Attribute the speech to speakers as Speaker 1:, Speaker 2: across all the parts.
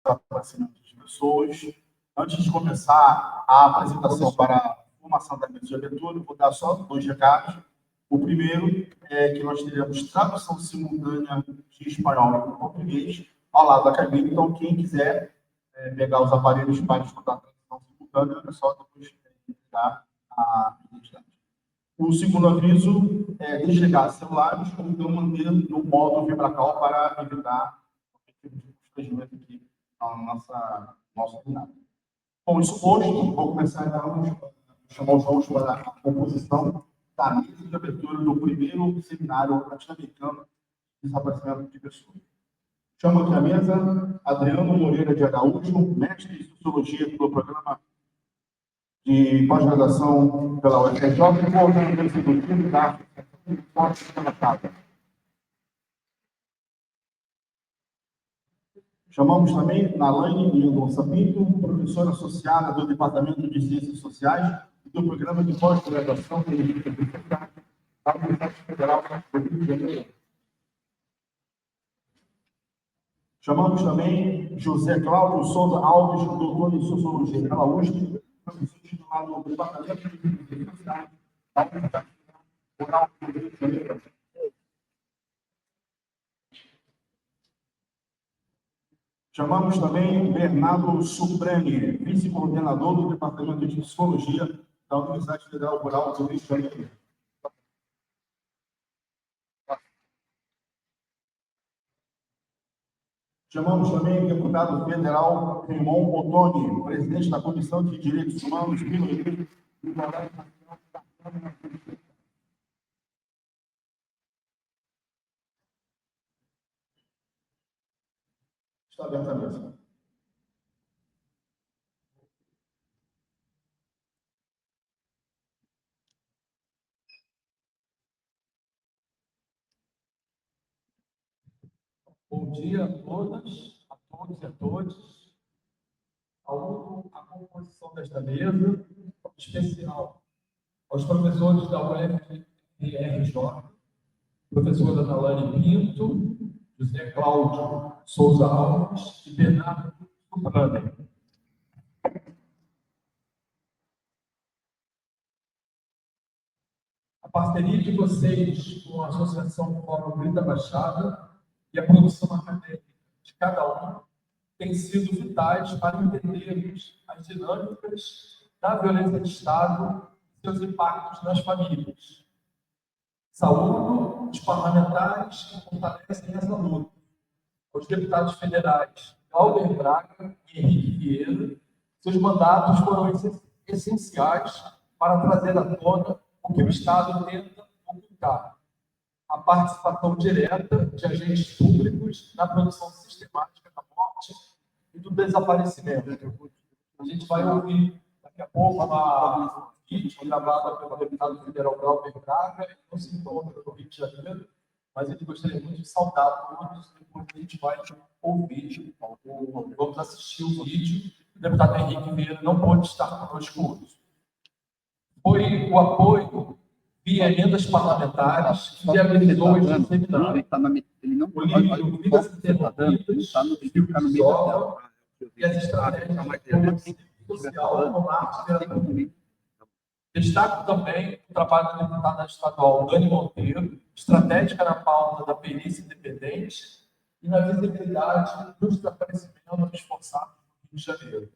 Speaker 1: desaparecimento de pessoas. Antes de começar a apresentação para a formação da mesa de abertura, eu vou dar só 2 recados. O primeiro é que nós teremos tradução simultânea de espanhol para português ao lado da cabine. Então, quem quiser pegar os aparelhos para escutar a tradução simultânea, é só depois ligar a identidade. O segundo aviso é desligar celulares ou então manter no modo vibracal para evitar qualquer tipo de constrangimento aqui na nossa reunião. Com isso posto, vou começar então a chamar os nomes para a composição da mesa de abertura do primeiro seminário latino-americano de desaparecimento de pessoas. Chamo aqui à mesa Adriano Moreira de Araújo, mestre em Sociologia pelo programa de pós-graduação pela UFRJ e coordenador executivo da Associação da Casa. Chamamos também Nalaine Mendonça Pinto, professora associada do Departamento de Ciências Sociais e do Programa de Pós-Graduação da Universidade Federal do Rio de Janeiro. Chamamos também José Cláudio Souza Alves, doutor em Sociologia pela USP, professor titular do Departamento de Ciências Sociais da Universidade Federal do Rio de Janeiro. Chamamos também Bernardo Supreme, vice-coordenador do Departamento de Psicologia da Universidade Federal Rural do Rio de Janeiro. Chamamos também o deputado federal Raymond Ottoni, presidente da Comissão de Direitos Humanos, Minorias e Igualdade Nacional da Câmara. Está aberta a mesa.
Speaker 2: Bom dia a todas, a todos e a todas. Saúdo a composição desta mesa, especial aos professores da UFRJ, professora Nalaine Pinto, José Cláudio Souza Alves e Bernardo Supreme. A parceria de vocês com a Associação Fórum Grita Baixada e a produção acadêmica de cada um tem sido vitais para entendermos as dinâmicas da violência de Estado e seus impactos nas famílias. Saúdo os parlamentares que fortalecem essa luta, os deputados federais Glauber Braga e Henrique Vieira. Seus mandatos foram essenciais para trazer à tona o que o Estado tenta ocultar: a participação direta de agentes públicos na produção sistemática da morte e do desaparecimento. A gente vai ouvir daqui a pouco uma vídeo gravada pelo deputado federal Glauber Braga, que não se encontra no Rio de Janeiro, mas ele gostaria muito de saudar todos, depois a gente vai ouvir, vamos assistir o vídeo. O deputado Henrique Vieira não pôde estar conosco hoje. Foi o apoio via emendas parlamentares que viabilizou este seminário. O livro Vidas Interrompidas, e as estratégias de social no marco da economia. Destaco também o trabalho da deputada estadual Dani Monteiro, estratégica na pauta da perícia independente e na visibilidade dos desaparecimentos forçados no Rio de Janeiro.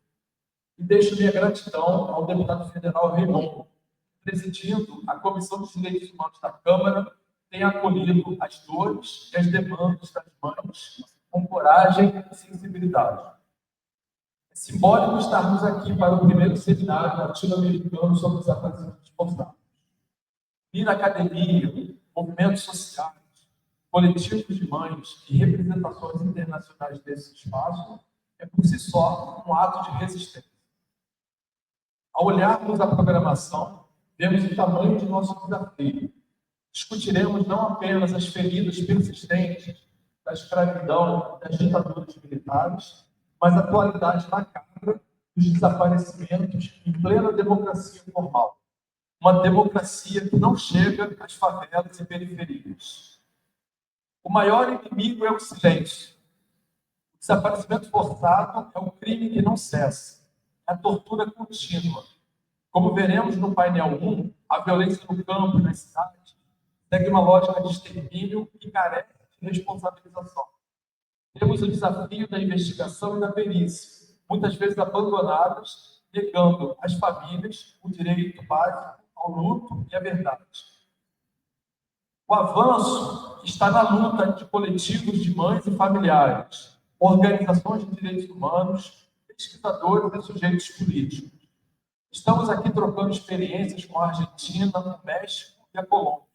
Speaker 2: E deixo minha gratidão ao deputado federal Raymond, presidindo a Comissão de Direitos Humanos da Câmara, tem acolhido as dores e as demandas das mães com coragem e sensibilidade. É simbólico estarmos aqui para o primeiro seminário latino-americano sobre desaparecimentos forçados. Ir na academia, movimentos sociais, coletivos de mães e representações internacionais desse espaço é, por si só, um ato de resistência. Ao olharmos a programação, vemos o tamanho de nosso desafio. Discutiremos não apenas as feridas persistentes da escravidão e das ditaduras militares, mas a atualidade macabra dos desaparecimentos em plena democracia formal. Uma democracia que não chega às favelas e periferias. O maior inimigo é o silêncio. O Desaparecimento forçado é um crime que não cessa, é a tortura contínua. Como veremos no painel 1, a violência no campo e nas cidades segue uma lógica de extermínio que carece de responsabilização. Temos o desafio da investigação e da perícia, muitas vezes abandonadas, negando às famílias o direito básico ao luto e à verdade. O avanço está na luta de coletivos de mães e familiares, organizações de direitos humanos, pesquisadores e sujeitos políticos. Estamos aqui trocando experiências com a Argentina, o México e a Colômbia.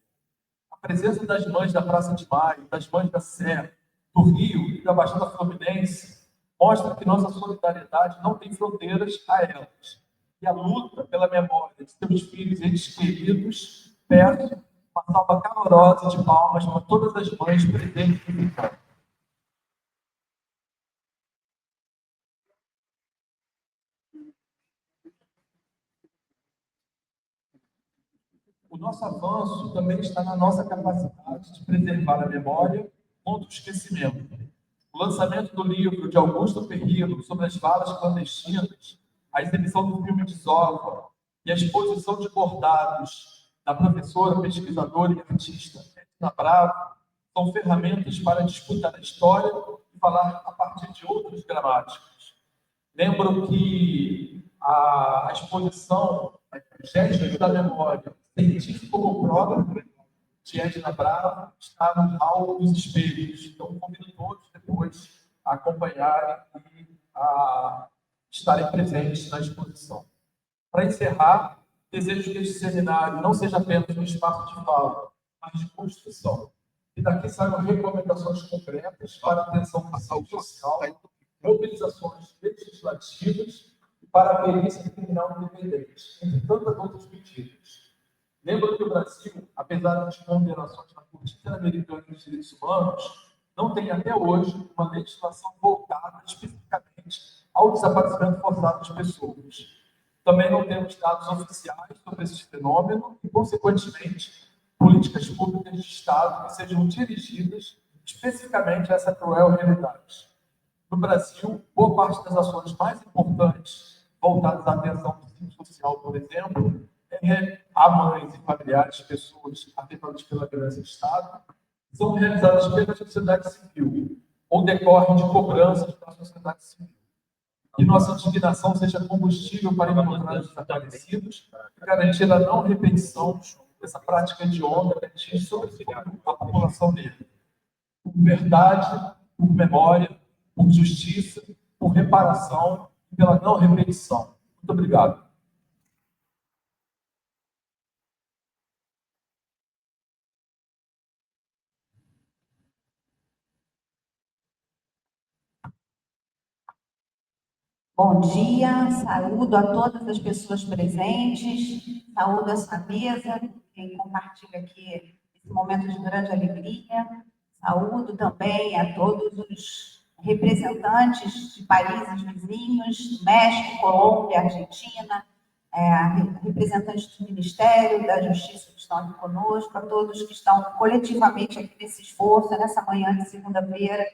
Speaker 2: A presença das mães da Praça de Maio, das mães da Sé, do Rio e da Baixada Fluminense mostra que nossa solidariedade não tem fronteiras a elas. E a luta pela memória de seus filhos e entes queridos perto uma salva calorosa de palmas para todas as mães presentes no campo. O nosso avanço também está na nossa capacidade de preservar a memória contra o esquecimento. O lançamento do livro de Augusto Ferrilo sobre as balas clandestinas, a exibição do filme Desova e a exposição de bordados da professora, pesquisadora e artista Edna Bravo são ferramentas para disputar a história e falar a partir de outros gramáticos. Lembro que a exposição Gestos da Memória, científico como prova de Edna Bravo, está no hall dos espelhos. Então, convido todos depois a acompanharem e a estarem presentes na exposição. Para encerrar, desejo que este seminário não seja apenas um espaço de fala, mas de construção. E daqui saiam recomendações concretas para a atenção à saúde social, mobilizações legislativas e para a perícia criminal independente, entre tantas outras medidas. Lembro que o Brasil, apesar das condenações na Corte Interamericana dos Direitos Humanos, não tem até hoje uma legislação voltada especificamente ao desaparecimento forçado das pessoas. Também não temos dados oficiais sobre esse fenômeno e, consequentemente, políticas públicas de Estado que sejam dirigidas especificamente a essa cruel realidade. No Brasil, boa parte das ações mais importantes voltadas à atenção social, por exemplo, a mães e familiares de pessoas afetadas pela violência de Estado, são realizadas pela sociedade civil ou decorrem de cobranças da sociedade civil. Que nossa indignação seja combustível para encontrar os desaparecidos e garantir a não repetição dessa prática hedionda que atinge sobretudo a população negra. Por verdade, por memória, por justiça, por reparação e pela não repetição. Muito obrigado.
Speaker 3: Bom dia, saúdo a todas as pessoas presentes, saúdo essa mesa, quem compartilha aqui esse momento de grande alegria, saúdo também a todos os representantes de países vizinhos, México, Colômbia, Argentina, representantes do Ministério da Justiça que estão aqui conosco, a todos que estão coletivamente aqui nesse esforço, nessa manhã de segunda-feira,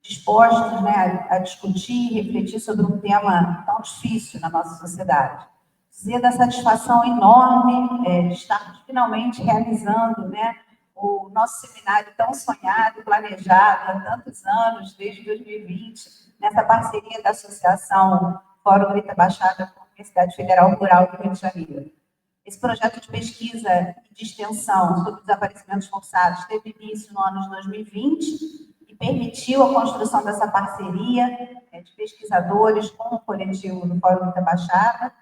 Speaker 3: dispostos, né, a discutir e refletir sobre um tema tão difícil na nossa sociedade. Dizer da satisfação enorme de estarmos finalmente realizando, né, o nosso seminário tão sonhado e planejado há tantos anos, desde 2020, nessa parceria da Associação Fórum Grita Baixada com a Universidade Federal Rural do Rio de Janeiro. Esse projeto de pesquisa e de extensão sobre desaparecimentos forçados teve início no ano de 2020, permitiu a construção dessa parceria de pesquisadores com o coletivo do Fórum Grita Baixada.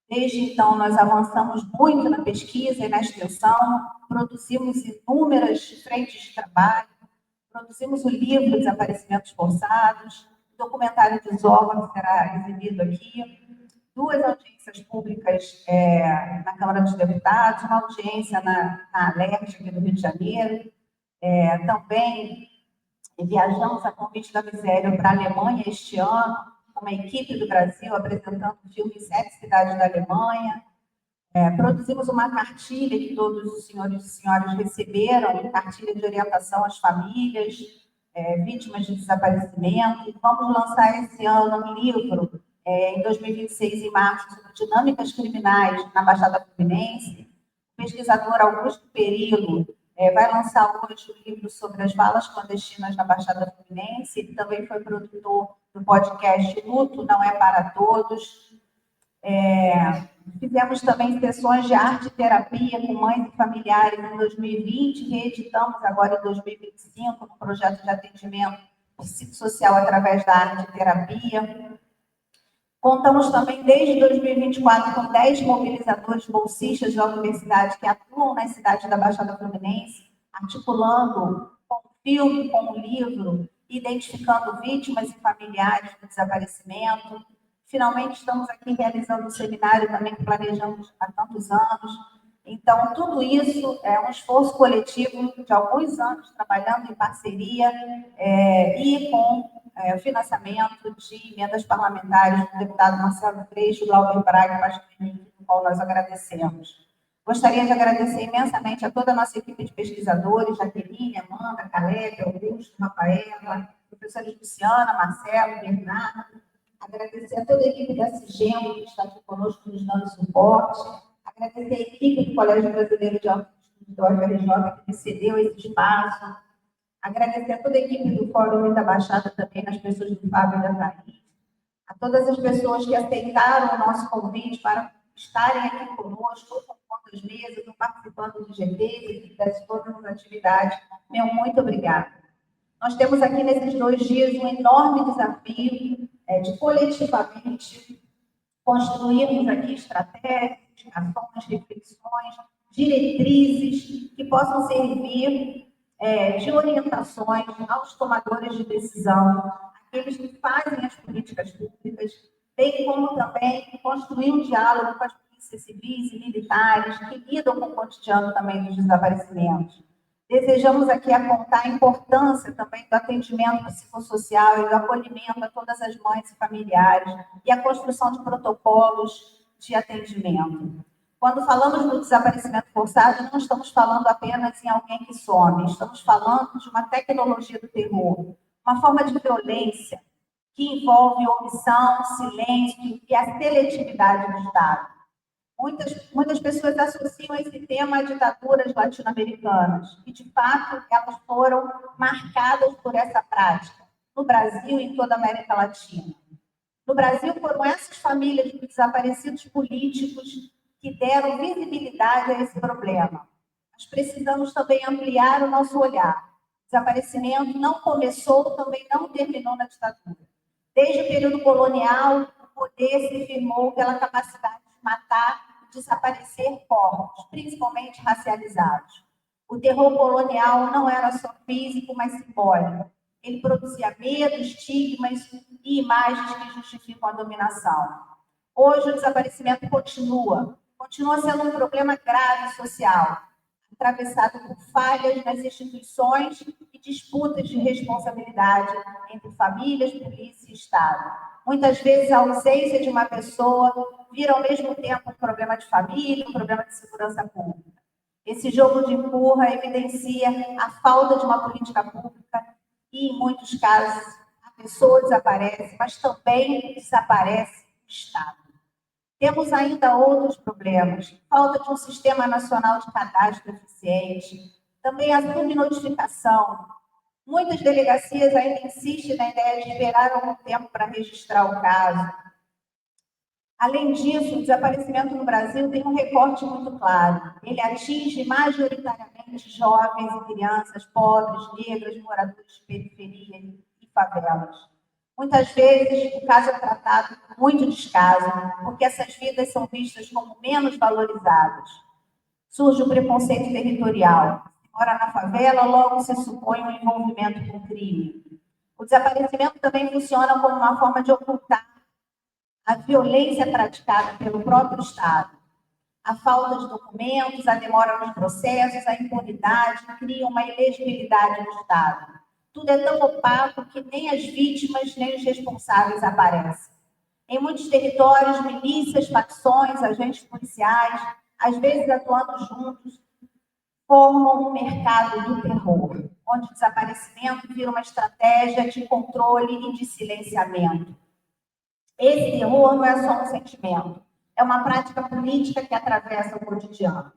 Speaker 3: Desde então, nós avançamos muito na pesquisa e na extensão, produzimos inúmeras frentes de trabalho, produzimos o livro Desaparecimentos Forçados, o documentário de Desova, que será exibido aqui, 2 audiências públicas na Câmara dos Deputados, uma audiência na Alerj, aqui do Rio de Janeiro, também viajamos a convite da Miséria para a Alemanha este ano, com uma equipe do Brasil apresentando o filme em 7 cidades da Alemanha. Produzimos uma cartilha que todos os senhores e senhoras receberam, uma cartilha de orientação às famílias, vítimas de desaparecimento. Vamos lançar esse ano um livro, em 2026, em março, sobre dinâmicas criminais na Baixada Fluminense. O pesquisador Augusto Perillo vai lançar hoje um livro sobre as valas clandestinas na Baixada Fluminense. Ele também foi produtor do podcast Luto Não É Para Todos. Fizemos também sessões de arte e terapia com mães e familiares em 2020, reeditamos agora em 2025 um projeto de atendimento psicossocial através da arte e terapia. Contamos também, desde 2024, com 10 mobilizadores bolsistas da universidade que atuam nas cidades da Baixada Fluminense, articulando com o filme, com o livro, identificando vítimas e familiares do desaparecimento. Finalmente, estamos aqui realizando um seminário também que planejamos há tantos anos. Então, tudo isso é um esforço coletivo de alguns anos, trabalhando em parceria e com o financiamento de emendas parlamentares do deputado Marcelo Freixo, Glauber Braga e Pastor Henrique, do qual nós agradecemos. Gostaria de agradecer imensamente a toda a nossa equipe de pesquisadores, Jaqueline, Amanda, Caleb, Augusto, Rafaela, professores Luciana, Marcelo, Bernardo. Agradecer a toda a equipe da CIGEM, que está aqui conosco nos dando suporte. Agradecer a equipe do Colégio Brasileiro de Arte do UFRJ, que me cedeu esse espaço. Agradecer a toda a equipe do Fórum da Baixada também, as pessoas do Fábio e da Thaís. A todas as pessoas que aceitaram o nosso convite para estarem aqui conosco, ocupando as mesas, participando do GT, de todas as atividades. Meu muito obrigada. Nós temos aqui nesses 2 dias um enorme desafio de coletivamente construirmos aqui estratégias, ações, reflexões, diretrizes que possam servir de orientações aos tomadores de decisão, aqueles que fazem as políticas públicas, bem como também construir um diálogo com as polícias civis e militares que lidam com o cotidiano também dos desaparecimentos. Desejamos aqui apontar a importância também do atendimento psicossocial e do acolhimento a todas as mães e familiares e a construção de protocolos de atendimento. Quando falamos do desaparecimento forçado, não estamos falando apenas em alguém que some, estamos falando de uma tecnologia do terror, uma forma de violência que envolve omissão, silêncio e a seletividade do Estado. Muitas pessoas associam esse tema a ditaduras latino-americanas, e, de fato, elas foram marcadas por essa prática, no Brasil e em toda a América Latina. No Brasil, foram essas famílias de desaparecidos políticos que deram visibilidade a esse problema. Nós precisamos também ampliar o nosso olhar. O desaparecimento não começou, também não terminou na ditadura. Desde o período colonial, o poder se firmou pela capacidade de matar e desaparecer corpos, principalmente racializados. O terror colonial não era só físico, mas simbólico. Ele produzia medo, estigmas e imagens que justificam a dominação. Hoje, o desaparecimento continua sendo um problema grave social, atravessado por falhas nas instituições e disputas de responsabilidade entre famílias, polícia e Estado. Muitas vezes, a ausência de uma pessoa vira, ao mesmo tempo, um problema de família, um problema de segurança pública. Esse jogo de empurra evidencia a falta de uma política pública e, em muitos casos, a pessoa desaparece, mas também desaparece o Estado. Temos ainda outros problemas, falta de um sistema nacional de cadastro eficiente, também a subnotificação. Muitas delegacias ainda insistem na ideia de esperar algum tempo para registrar o caso. Além disso, o desaparecimento no Brasil tem um recorte muito claro. Ele atinge majoritariamente jovens e crianças pobres, negras, moradores de periferia e favelas. Muitas vezes, o caso é tratado com muito descaso, porque essas vidas são vistas como menos valorizadas. Surge o preconceito territorial. Se mora na favela, logo se supõe um envolvimento com crime. O desaparecimento também funciona como uma forma de ocultar a violência praticada pelo próprio Estado. A falta de documentos, a demora nos processos, a impunidade criam uma ilegibilidade no Estado. Tudo é tão opaco que nem as vítimas nem os responsáveis aparecem. Em muitos territórios, milícias, facções, agentes policiais, às vezes atuando juntos, formam um mercado do terror, onde o desaparecimento vira uma estratégia de controle e de silenciamento. Esse terror não é só um sentimento, é uma prática política que atravessa o cotidiano.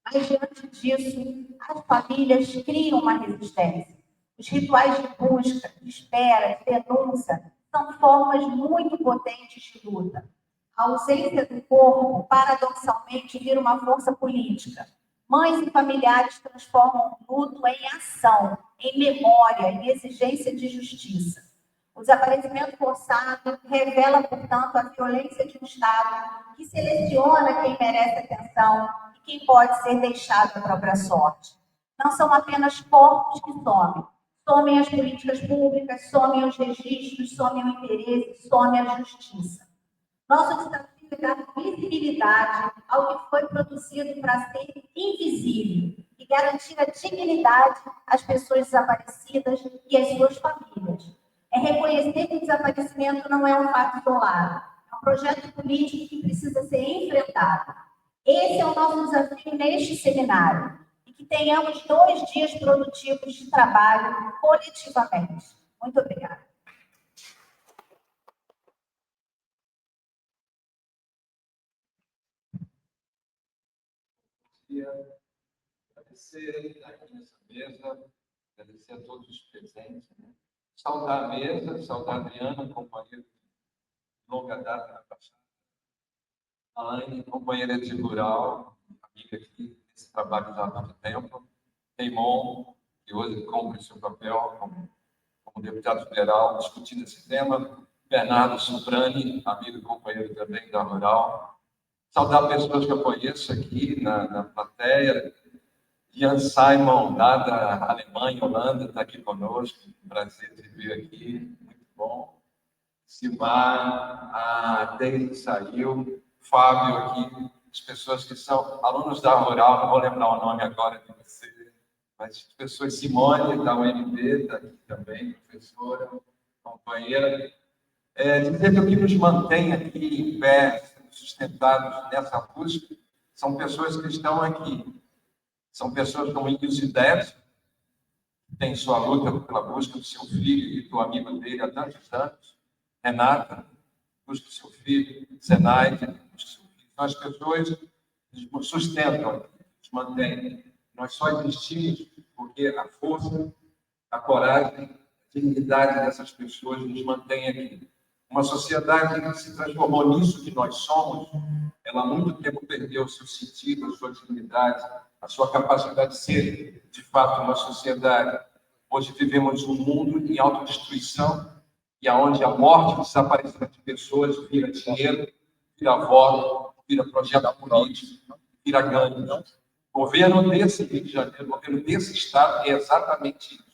Speaker 3: Mas, diante disso, as famílias criam uma resistência. Os rituais de busca, de espera, de denúncia, são formas muito potentes de luta. A ausência do corpo, paradoxalmente, vira uma força política. Mães e familiares transformam o luto em ação, em memória, em exigência de justiça. O desaparecimento forçado revela, portanto, a violência de um Estado que seleciona quem merece atenção e quem pode ser deixado à própria sorte. Não são apenas corpos que somem. Somem as políticas públicas, somem os registros, somem o interesse, somem a justiça. Nosso desafio é dar visibilidade ao que foi produzido para ser invisível e garantir a dignidade às pessoas desaparecidas e às suas famílias. É reconhecer que o desaparecimento não é um fato isolado, é um projeto político que precisa ser enfrentado. Esse é o nosso desafio neste seminário, e que tenhamos 2 dias produtivos de trabalho coletivamente. Muito obrigada.
Speaker 4: Agradecer aqui nessa mesa, agradecer a todos os presentes, né? Saudar a mesa, saudar a Adriana, companheira de longa data na passada, a Anne, companheira de rural, amiga aqui nesse trabalho já há muito tempo, Teimon, que hoje cumpre seu papel como deputado federal, discutindo esse tema, Bernardo Subrani, amigo e companheiro também da Rural, saudar pessoas que eu conheço aqui na plateia, Jan Simon, lá da Alemanha, Holanda, está aqui conosco. Prazer de vir aqui, muito bom. Silmar, a Deise saiu, Fábio aqui, as pessoas que são alunos da Rural, não vou lembrar o nome agora de você, mas as pessoas, Simone, da UNB, está aqui também, professora, companheira. Dizer que o que nos mantém aqui em pé, sustentados nessa busca, são pessoas que estão aqui. São pessoas como Índios e Débora, que tem sua luta pela busca do seu filho e do amigo dele há tantos anos. Renata, busca o seu filho. Zenaide, busca o seu filho. Então, as pessoas nos sustentam, nos mantêm. Nós só existimos porque a força, a coragem, a dignidade dessas pessoas nos mantém aqui. Uma sociedade que se transformou nisso que nós somos, ela há muito tempo perdeu o seu sentido, a sua dignidade, a sua capacidade de ser, de fato, uma sociedade. Hoje vivemos um mundo em autodestruição e onde a morte e o desaparecimento de pessoas vira dinheiro, vira voto, vira projeto político, vira ganho. O governo desse Rio de Janeiro, o governo desse Estado é exatamente isso.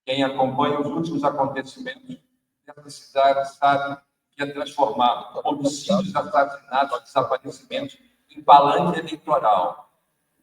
Speaker 4: Quem acompanha os últimos acontecimentos dessa cidade sabe que é transformar homicídios, assassinatos, desaparecimentos em palanque eleitoral.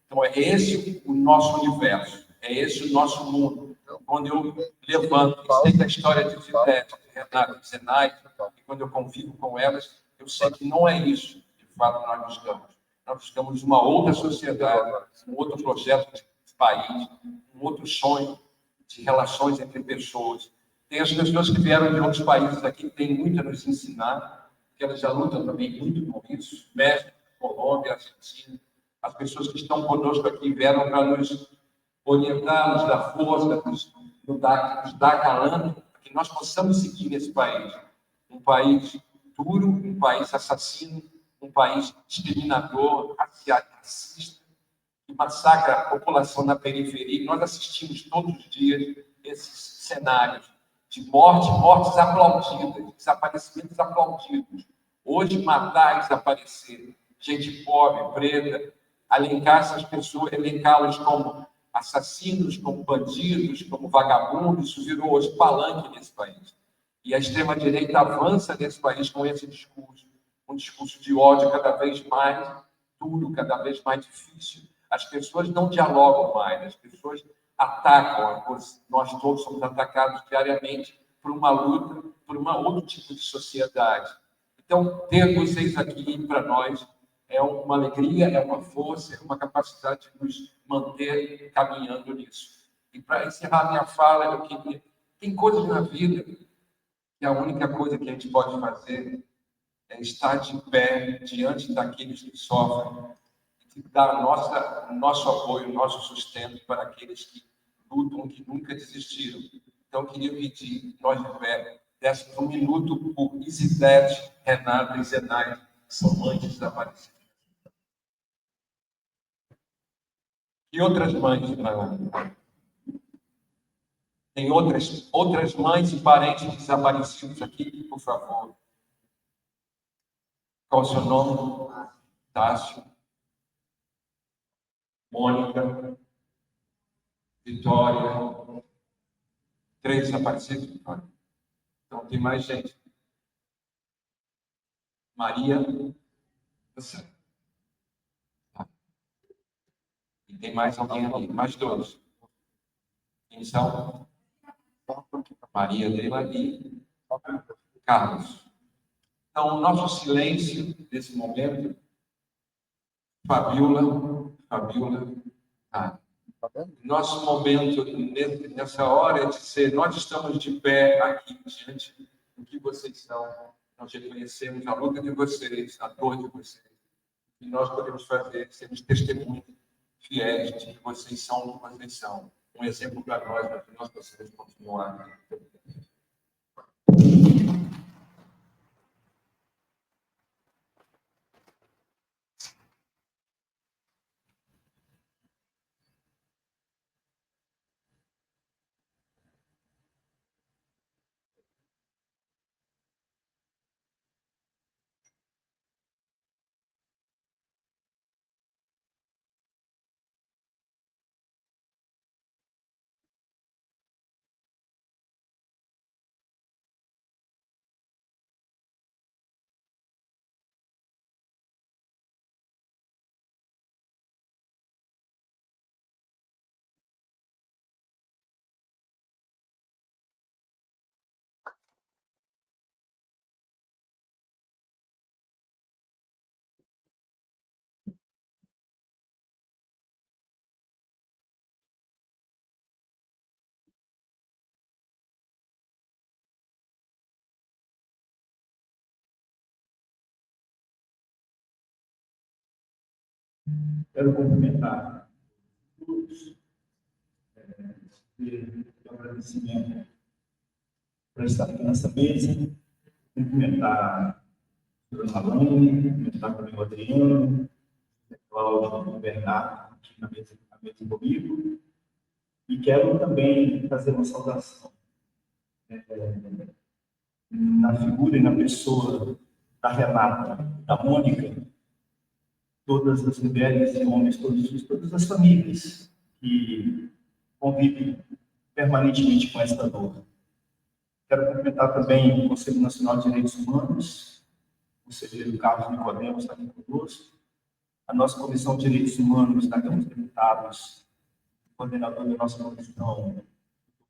Speaker 4: Então, é esse o nosso universo, é esse o nosso mundo. Quando eu levanto, sei da história de Zidete, de Renato, de Zenaide, e quando eu convivo com elas, eu sei que não é isso, de fato, nós buscamos. Nós buscamos uma outra sociedade, um outro projeto de país, um outro sonho de relações entre pessoas. Tem as pessoas que vieram de outros países aqui, que têm muito a nos ensinar, que elas já lutam também muito com isso, México, Colômbia, Argentina. As pessoas que estão conosco aqui vieram para nos orientar, nos dar força, nos dar calango, para que nós possamos seguir nesse país. Um país duro, um país assassino, um país discriminador, racista, que massacra a população na periferia. Nós assistimos todos os dias esses cenários de mortes aplaudidas, desaparecimentos aplaudidos. Hoje, matar e desaparecer gente pobre, preta, elencar essas pessoas, elencá-las como assassinos, como bandidos, como vagabundos, isso virou hoje palanque nesse país. E a extrema-direita avança nesse país com esse discurso, um discurso de ódio cada vez mais duro, cada vez mais difícil. As pessoas não dialogam mais, as pessoas atacam, nós todos somos atacados diariamente por uma luta, por um outro tipo de sociedade. Então, ter vocês aqui para nós é uma alegria, é uma força, é uma capacidade de nos manter caminhando nisso. E para encerrar minha fala, eu queria... Tem coisas na vida que a única coisa que a gente pode fazer é estar de pé diante daqueles que sofrem e dar nosso apoio, nosso sustento para aqueles que lutam, que nunca desistiram. Então, eu queria pedir, nós de pé, desse 1 minuto por Isidete, Renata e Zenaide, que são mães desaparecidas. E outras mães, tem outras mães e parentes desaparecidos aqui, por favor. Qual o seu nome? Tássio. Mônica. Vitória. 3 desaparecidos, Vitória. Então, tem mais gente. Maria. Você. E tem mais alguém ali? Mais 2. Quem são? Maria Leila e Carlos. Então, o nosso silêncio nesse momento, Fabiola, nosso momento nessa hora é dizer, nós estamos de pé aqui diante do que vocês são, nós reconhecemos a luta de vocês, a dor de vocês, e nós podemos fazer, sermos testemunhos fiéis de que vocês são o que vocês são, um exemplo para nós, para que nós possamos continuar.
Speaker 1: Quero cumprimentar todos, ter um agradecimento por estar aqui nessa mesa, cumprimentar a Dona Alane, cumprimentar também o Adriano, o Cláudio, o Bernardo, aqui na mesa comigo, e quero também fazer uma saudação na figura e na pessoa da Renata, da Mônica, todas as mulheres e homens, todas as famílias que convivem permanentemente com esta dor. Quero cumprimentar também o Conselho Nacional de Direitos Humanos, o conselheiro Carlos Nicodemos está aqui conosco, a nossa Comissão de Direitos Humanos da Câmara dos Deputados, o coordenador da nossa comissão,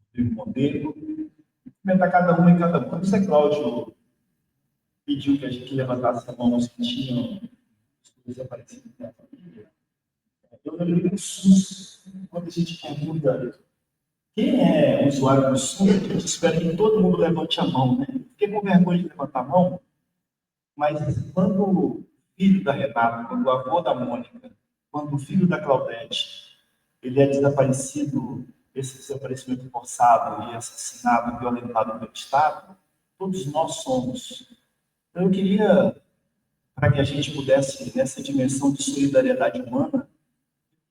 Speaker 1: Rodrigo Monteiro, e cumprimentar cada um e cada um. Quando o Zé Cláudio pediu que a gente levantasse a mão os que tinham desaparecido da família, eu lembrei do SUS, quando a gente pergunta quem é o usuário do SUS, a gente espera que todo mundo levante a mão, né? Fiquei com vergonha de levantar a mão, mas quando o filho da Renata, quando o avô da Mônica, quando o filho da Claudete, ele é desaparecido, esse desaparecimento forçado e assassinado, violentado pelo Estado, todos nós somos. Então, eu queria, para que a gente pudesse, nessa dimensão de solidariedade humana,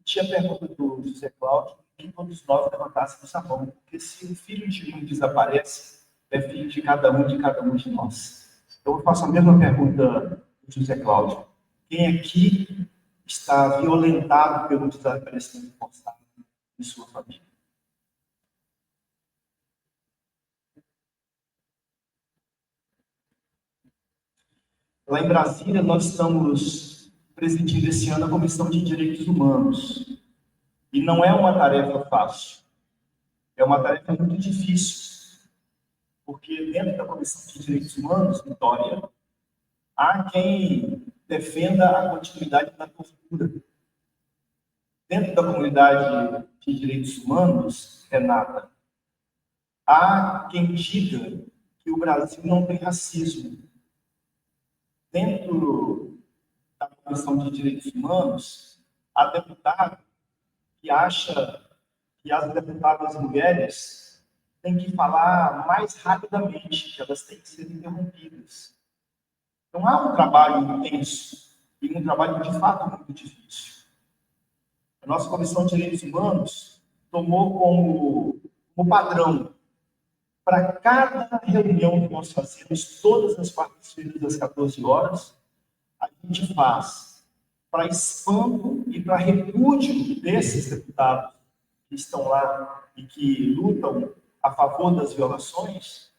Speaker 1: tinha a pergunta do José Cláudio, que todos nós levantássemos a mão, porque se o filho de um desaparece, é filho de cada um de nós. Então, eu faço a mesma pergunta do José Cláudio. Quem aqui está violentado pelo desaparecimento forçado de sua família? Lá em Brasília, nós estamos presidindo esse ano a Comissão de Direitos Humanos. E não é uma tarefa fácil. É uma tarefa muito difícil. Porque dentro da Comissão de Direitos Humanos, Vitória, há quem defenda a continuidade da tortura. Dentro da comunidade de direitos humanos, Renata, há quem diga que o Brasil não tem racismo. Dentro da Comissão de Direitos Humanos, há deputado que acha que as deputadas mulheres têm que falar mais rapidamente, que elas têm que ser interrompidas. Então, há um trabalho intenso e um trabalho, de fato, muito difícil. A nossa Comissão de Direitos Humanos tomou como padrão, para cada reunião que nós fazemos, todas as quartas-feiras, às 14 horas, a gente faz para espanto e para repúdio desses deputados que estão lá e que lutam a favor das violações.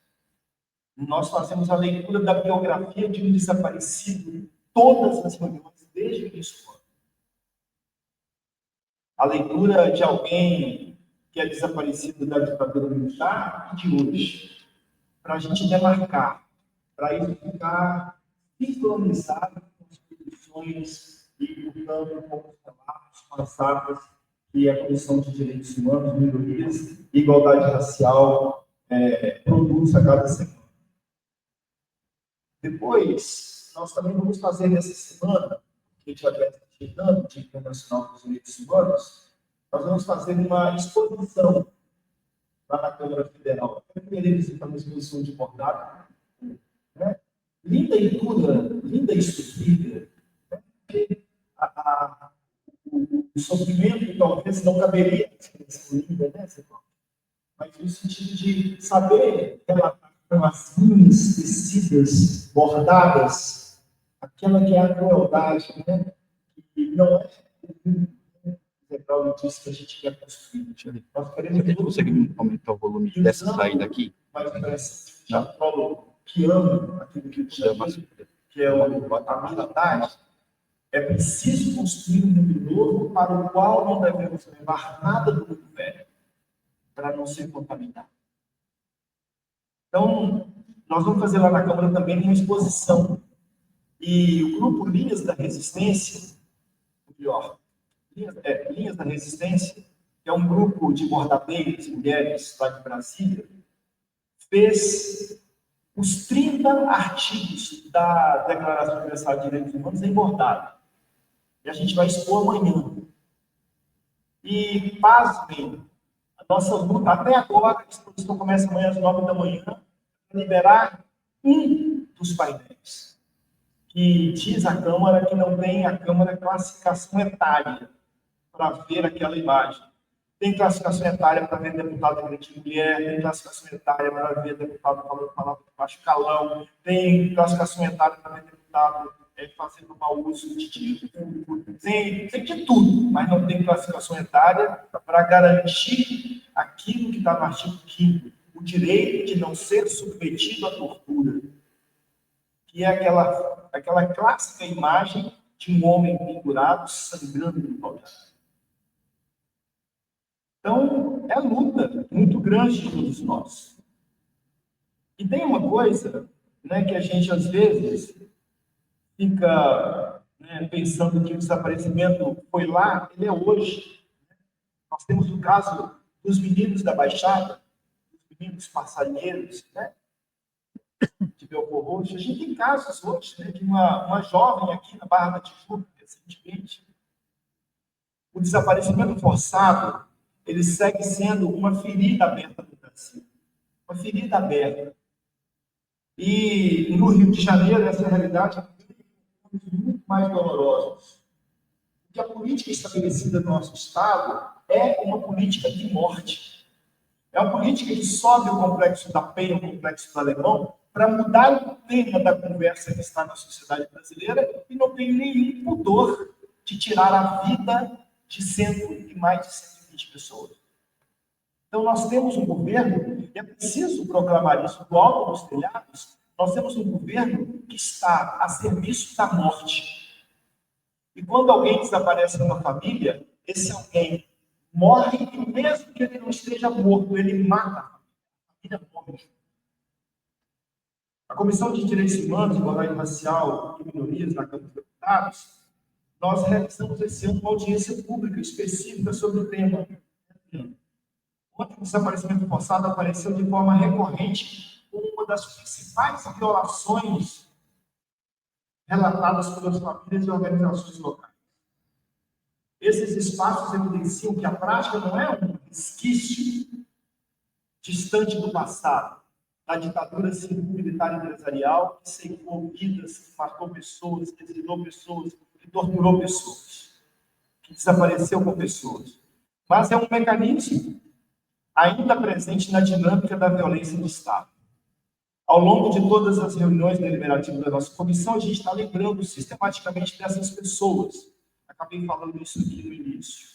Speaker 1: Nós fazemos a leitura da biografia de um desaparecido, todas as reuniões, desde o início do ano. A leitura de alguém que é desaparecido da ditadura militar e de hoje, para a gente demarcar, para isso ficar sincronizado com as posições e, portanto, com os relatos, com as atas que a Comissão de Direitos Humanos, Minorias e Igualdade Racial produz a cada semana. Depois, nós também vamos fazer nessa semana, que a gente vai estar chegando, Dia Internacional dos Direitos Humanos, nós vamos fazer uma exposição lá na Câmara Federal. A primeira visita uma exposição de bordado, né? Linda e dura, linda e sofrida. Né? O sofrimento talvez não caberia na expressão linda, né, Cecília? Mas no sentido de saber relatar com as linhas tecidas, bordadas, aquela que é a crueldade, né? Que não é legal disso que a gente quer construir. Nós queremos.
Speaker 5: Você consegue aumentar o volume dessa saída aqui?
Speaker 1: Mas parece que que ama aquilo que chama, que é a militariedade. É preciso construir um mundo novo para o qual não devemos levar nada do mundo velho, para não ser contaminado. Então, nós vamos fazer lá na Câmara também uma exposição. E o grupo Linhas da Resistência, melhor, Linhas da Resistência, que é um grupo de bordadeiras, mulheres lá de Brasília, fez os 30 artigos da Declaração Universal de Direitos Humanos em bordado. E a gente vai expor amanhã. E, pasmem, a nossa luta, até agora, a exposição começa amanhã às 9 da manhã, para liberar um dos painéis, que diz a Câmara que não tem a Câmara classificação etária para ver aquela imagem. Tem classificação etária para ver deputado agredindo mulher, tem classificação etária para ver deputado falando palavra de baixo calão, tem classificação etária para ver deputado fazendo mau uso de dinheiro público, tem de tudo, mas não tem classificação etária para garantir aquilo que está no artigo 5º, o direito de não ser submetido à tortura, que é aquela clássica imagem de um homem pendurado, sangrando no pau de arara. Então, é luta muito grande de todos nós. E tem uma coisa, né, que a gente, às vezes, fica, né, pensando que o desaparecimento foi lá, ele é hoje. Nós temos o caso dos meninos da Baixada, dos meninos passarinheiros, né, de Belfor Roxo. A gente tem casos hoje, né, de uma jovem aqui na Barra da Tijuca, recentemente. O desaparecimento forçado, ele segue sendo uma ferida aberta no Brasil. Uma ferida aberta. E no Rio de Janeiro, essa realidade é muito mais dolorosa. Porque a política estabelecida no nosso Estado é uma política de morte. É uma política que sobe o complexo da Penha, o complexo do Alemão, para mudar o tema da conversa que está na sociedade brasileira e não tem nenhum pudor de tirar a vida de mais de 120 pessoas. Então, nós temos um governo, e é preciso proclamar isso do alto dos telhados, nós temos um governo que está a serviço da morte. E quando alguém desaparece numa família, esse alguém morre e mesmo que ele não esteja morto, ele mata a família morre. A Comissão de Direitos Humanos, Igualdade Racial e Minorias na Câmara dos Deputados nós realizamos esse ano uma audiência pública específica sobre o tema. Ontem o desaparecimento forçado apareceu de forma recorrente como uma das principais violações relatadas pelas famílias e organizações locais. Esses espaços evidenciam que a prática não é um resquício distante do passado, da ditadura civil-militar empresarial, que ceifou vidas, que matou pessoas, que exilou pessoas, que torturou pessoas, que desapareceu com pessoas. Mas é um mecanismo ainda presente na dinâmica da violência do Estado. Ao longo de todas as reuniões deliberativas da nossa comissão, a gente está lembrando sistematicamente dessas pessoas. Acabei falando isso aqui no início.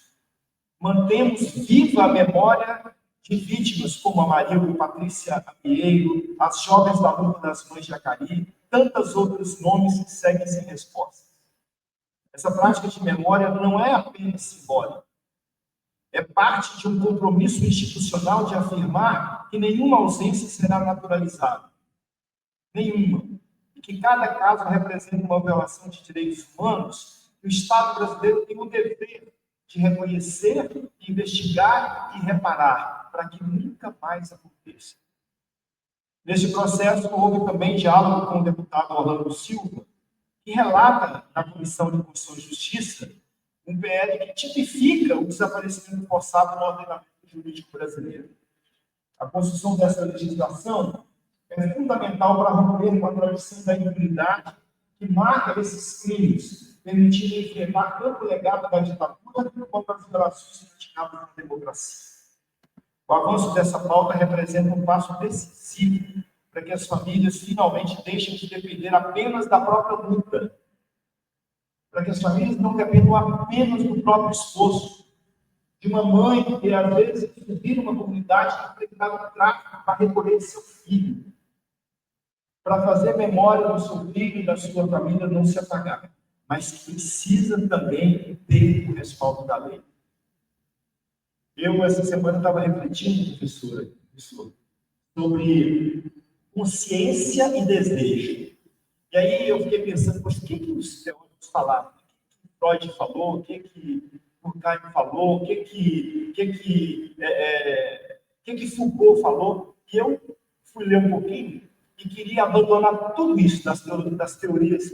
Speaker 1: Mantemos viva a memória de vítimas como a Maria e Patrícia Amieiro, as jovens da Luta das Mães de Acari, tantos outros nomes que seguem sem resposta. Essa prática de memória não é apenas simbólica. É parte de um compromisso institucional de afirmar que nenhuma ausência será naturalizada. Nenhuma. E que cada caso representa uma violação de direitos humanos, o Estado brasileiro tem o dever de reconhecer, investigar e reparar, para que nunca mais aconteça. Neste processo, houve também diálogo com o deputado Orlando Silva, que relata na Comissão de Constituição e Justiça um PL que tipifica o desaparecimento forçado no ordenamento jurídico brasileiro. A construção dessa legislação é fundamental para romper com a tradição da impunidade que marca esses crimes, permitindo enfrentar tanto o legado da ditadura quanto as violações praticadas na democracia. O avanço dessa pauta representa um passo decisivo para que as famílias finalmente deixem de depender apenas da própria luta, para que as famílias não dependam apenas do próprio esforço, de uma mãe que, às vezes, vive numa comunidade que precisa do tráfico para recolher seu filho, para fazer memória do seu filho e da sua família não se apagar, mas que precisa também ter o respaldo da lei. Eu, essa semana, estava refletindo, professor, sobre consciência e desejo. E aí eu fiquei pensando, poxa, o que os teóricos falaram? O que Freud falou? O que Durkheim falou? O que Foucault falou? E eu fui ler um pouquinho e queria abandonar tudo isso das teorias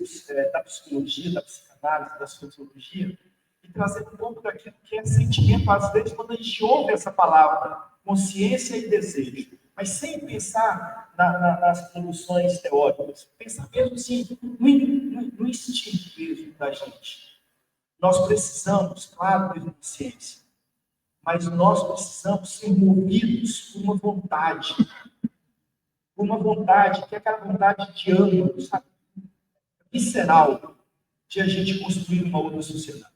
Speaker 1: da psicologia, da psicanálise, da sociologia, e trazer um pouco daquilo que é sentimento, às vezes, quando a gente ouve essa palavra, consciência e desejo, mas sem pensar nas soluções teóricas, pensar mesmo assim, no instinto mesmo da gente. Nós precisamos, claro, ter consciência, mas nós precisamos ser movidos por uma vontade, que é aquela vontade de âmbito, sabe? Visceral, de a gente construir uma outra sociedade.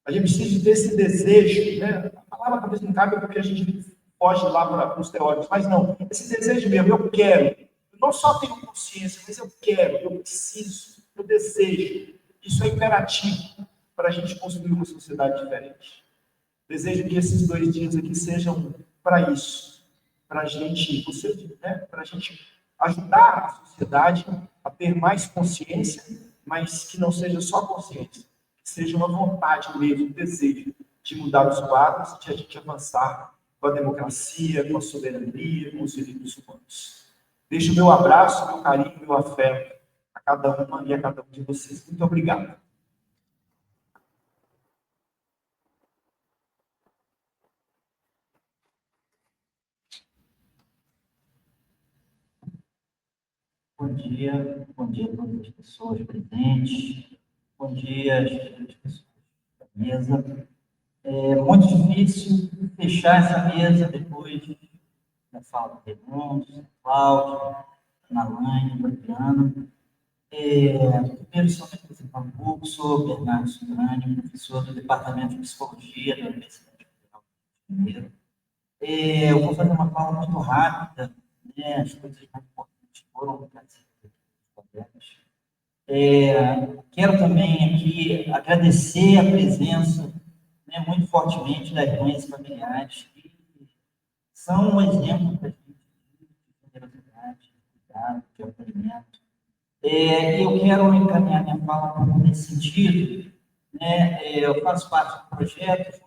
Speaker 1: A gente precisa desse desejo, né? A palavra talvez não cabe porque a gente foge lá para os teóricos, mas não, esse desejo mesmo, eu quero, eu não só tenho consciência, mas eu quero, eu preciso, eu desejo. Isso é imperativo para a gente construir uma sociedade diferente. Desejo que esses 2 dias aqui sejam para isso, para a gente, para a gente ajudar a sociedade a ter mais consciência, mas que não seja só consciência, que seja uma vontade mesmo, um desejo de mudar os quadros e de a gente avançar com a democracia, com a soberania, com os direitos humanos. Deixo o meu abraço, meu carinho, meu afeto a cada uma e a cada um de vocês. Muito obrigado.
Speaker 6: Bom dia a todas as pessoas presentes, bom dia às pessoas da mesa. É muito difícil fechar essa mesa depois da fala do Raimundo, Cláudio, Ana Laine, Adriana. Primeiro, só me apresentar um pouco, sou Bernardo Subrani, professor do Departamento de Psicologia da Universidade Federal do Rio de Janeiro. Eu vou fazer uma fala muito rápida, né, as coisas mais importantes foram trazidas aqui. Quero também aqui agradecer a presença, né, muito fortemente das mães familiares, que são um exemplo para a gente de generosidade, de cuidado, de acolhimento. E eu quero encaminhar minha fala um pouco nesse sentido, né? Eu faço parte do projeto,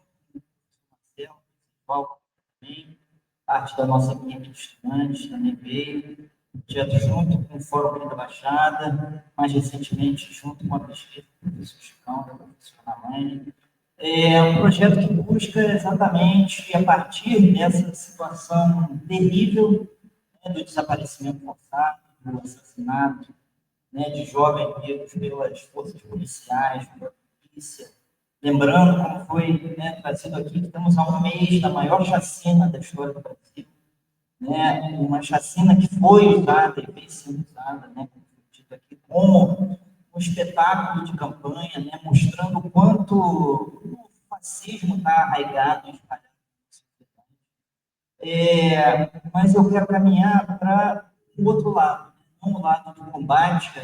Speaker 6: Marcelo, principal também, parte da nossa equipe de estudantes também veio, projeto junto com o Fórum da Baixada, mais recentemente junto com a pesquisa do professor Chicão, da professora Alaine. É um projeto que busca exatamente, a partir dessa situação terrível, né, do desaparecimento forçado, do assassinato, né, de jovens negros pelas forças policiais, pela polícia. Lembrando como foi, né, trazido aqui, que estamos há um mês da maior chacina da história do Brasil, né, uma chacina que foi usada e vem sendo usada, né, como foi dito aqui, como um espetáculo de campanha, né, mostrando o quanto o fascismo está arraigado e espalhado na sociedade. Mas eu quero caminhar para o outro lado, não o lado do combate a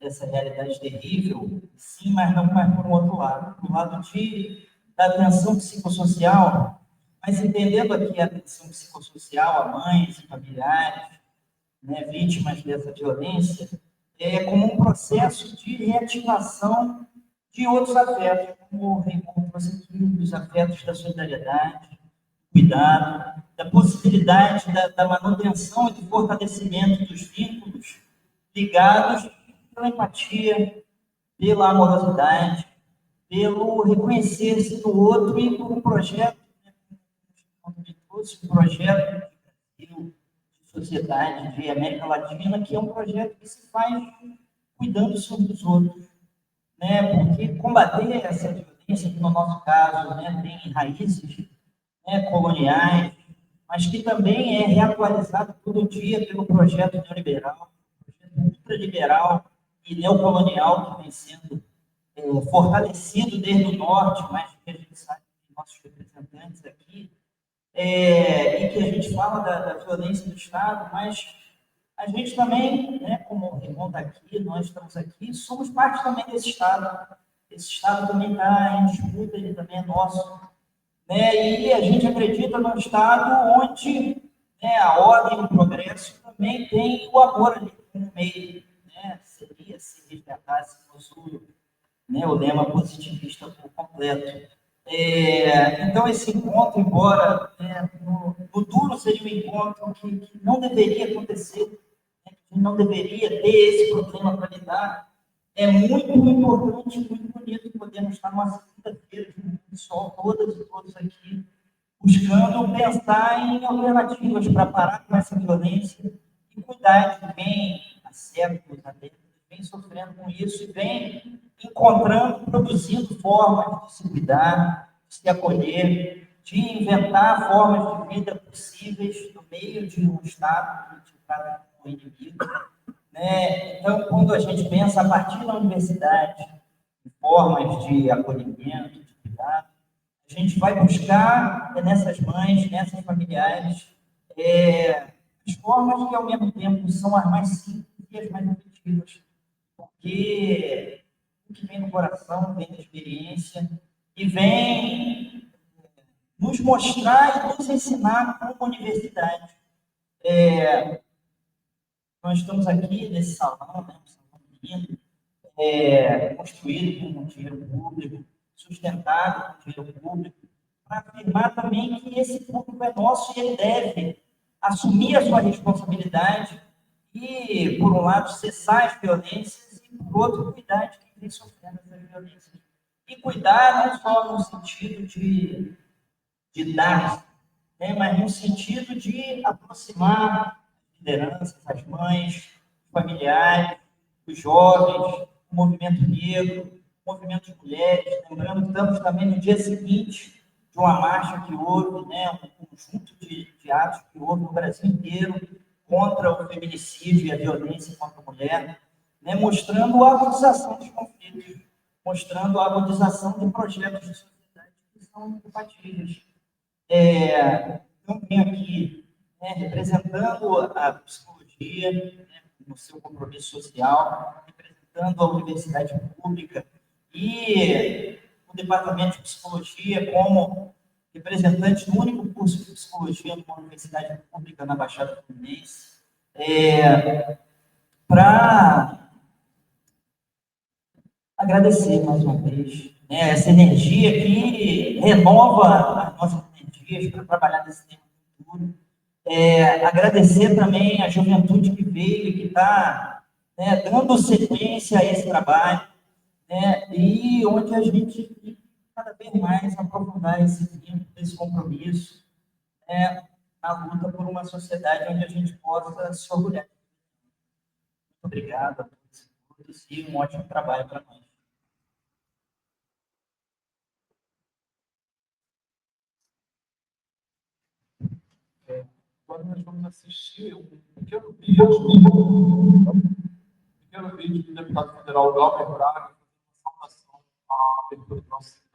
Speaker 6: essa realidade terrível, sim, mas não mais por um outro lado, do lado da atenção psicossocial, mas entendendo aqui a atenção psicossocial a mães e familiares, né, vítimas dessa violência, como um processo de reativação de outros afetos, como o Raimundo trouxe aqui, dos afetos da solidariedade, do cuidado, da possibilidade da manutenção e do fortalecimento dos vínculos ligados pela empatia, pela amorosidade, pelo reconhecer-se do outro e por um projeto, um projeto de Brasil, de sociedade, de América Latina, que é um projeto que se faz cuidando uns dos outros, né? Porque combater essa violência, que no nosso caso, né, tem raízes, né, coloniais, mas que também é reatualizado todo dia pelo projeto neoliberal, projeto ultraliberal e neocolonial que vem sendo fortalecido desde o norte, mais do que a gente sabe de nossos representantes aqui, e que a gente fala da violência do Estado, mas a gente também, né, como o Raimundo está aqui, nós estamos aqui, somos parte também desse Estado. Esse Estado também está em disputa, ele também é nosso. Né, e a gente acredita num Estado onde, né, a ordem e o progresso também tem o amor ali no meio. Né, seria se resgatasse o lema positivista por completo. Então, esse encontro, embora no duro seria um encontro que não deveria acontecer, né, que não deveria ter esse problema para lidar, é muito importante, muito bonito podermos estar numa segunda-feira de sol, todas e todos aqui, buscando pensar em alternativas para parar com essa violência e cuidar de quem há séculos, há décadas, vem sofrendo com isso e vem encontrando, produzindo formas de se cuidar, de se acolher, de inventar formas de vida possíveis no meio de um Estado criticado como inimigo. Né? Então, quando a gente pensa a partir da universidade, em formas de acolhimento, de cuidado, a gente vai buscar nessas mães, nessas familiares, as formas que, ao mesmo tempo, são as mais simples e as mais efetivas. Porque o que vem no coração, vem da experiência e vem nos mostrar e nos ensinar como universidade. Nós estamos aqui nesse salão, né, um salão lindo, construído com dinheiro público, sustentado com dinheiro público, para afirmar também que esse público é nosso e ele deve assumir a sua responsabilidade e, por um lado, cessar as violências e, por outro, cuidar de quem vem sofrendo essas violências. E cuidar não só no sentido de dar, né, mas no sentido de aproximar lideranças, as mães, os familiares, os jovens, o movimento negro, o movimento de mulheres. Lembrando que estamos também no dia seguinte de uma marcha que houve, né, um conjunto de atos que houve no Brasil inteiro contra o feminicídio e a violência contra a mulher, né, mostrando a agudização dos conflitos, mostrando a agudização de projetos de sociedade que são incompatíveis. Então, venho aqui, né, representando a psicologia, né, no seu compromisso social, representando a universidade pública e o departamento de psicologia como representante do único curso de psicologia numa universidade pública na Baixada Fluminense, para agradecer mais uma vez, né, essa energia que renova as nossas energias para trabalhar nesse tema futuro. Agradecer também a juventude que veio e que está, né, dando sequência a esse trabalho, né, e onde a gente tem que cada vez mais aprofundar esse vínculo, esse compromisso, né, na luta por uma sociedade onde a gente possa se orgulhar. Muito obrigado a todos e um ótimo trabalho para nós.
Speaker 2: Agora nós vamos assistir um pequeno vídeo do deputado federal Glauber Braga, fazendo uma saudação à abertura do nosso seminário.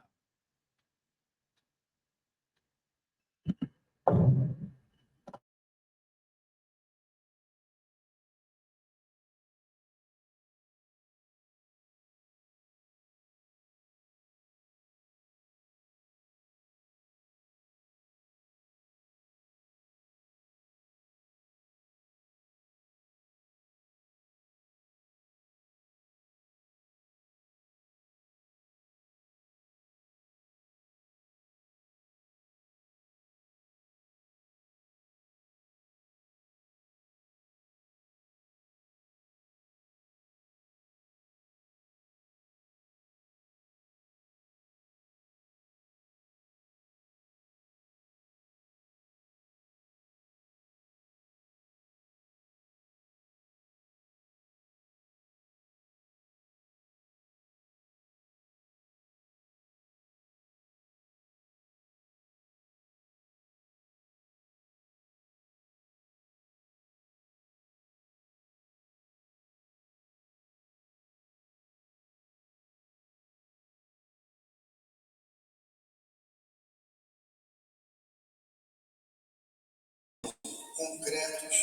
Speaker 7: Concretos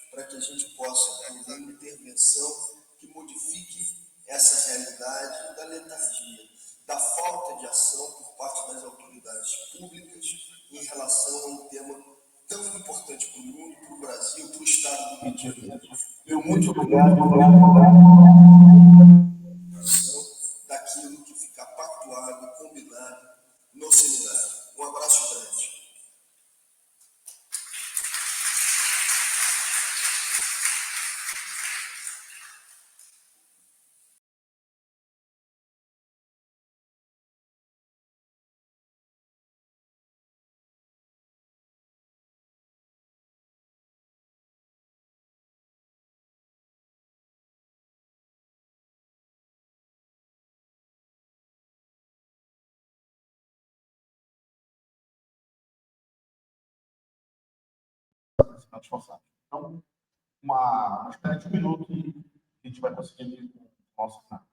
Speaker 7: para que a gente possa ter uma intervenção que modifique essa realidade da letargia, da falta de ação por parte das autoridades públicas em relação a um tema tão importante para o mundo, para o Brasil, para o Estado do Rio de Janeiro.
Speaker 1: Eu muito obrigado.
Speaker 7: Daquilo que fica pactuado, combinado no seminário. Um abraço grande.
Speaker 1: Responsável. Então, uma espera de 1 minuto e a gente vai conseguir o nosso cenário.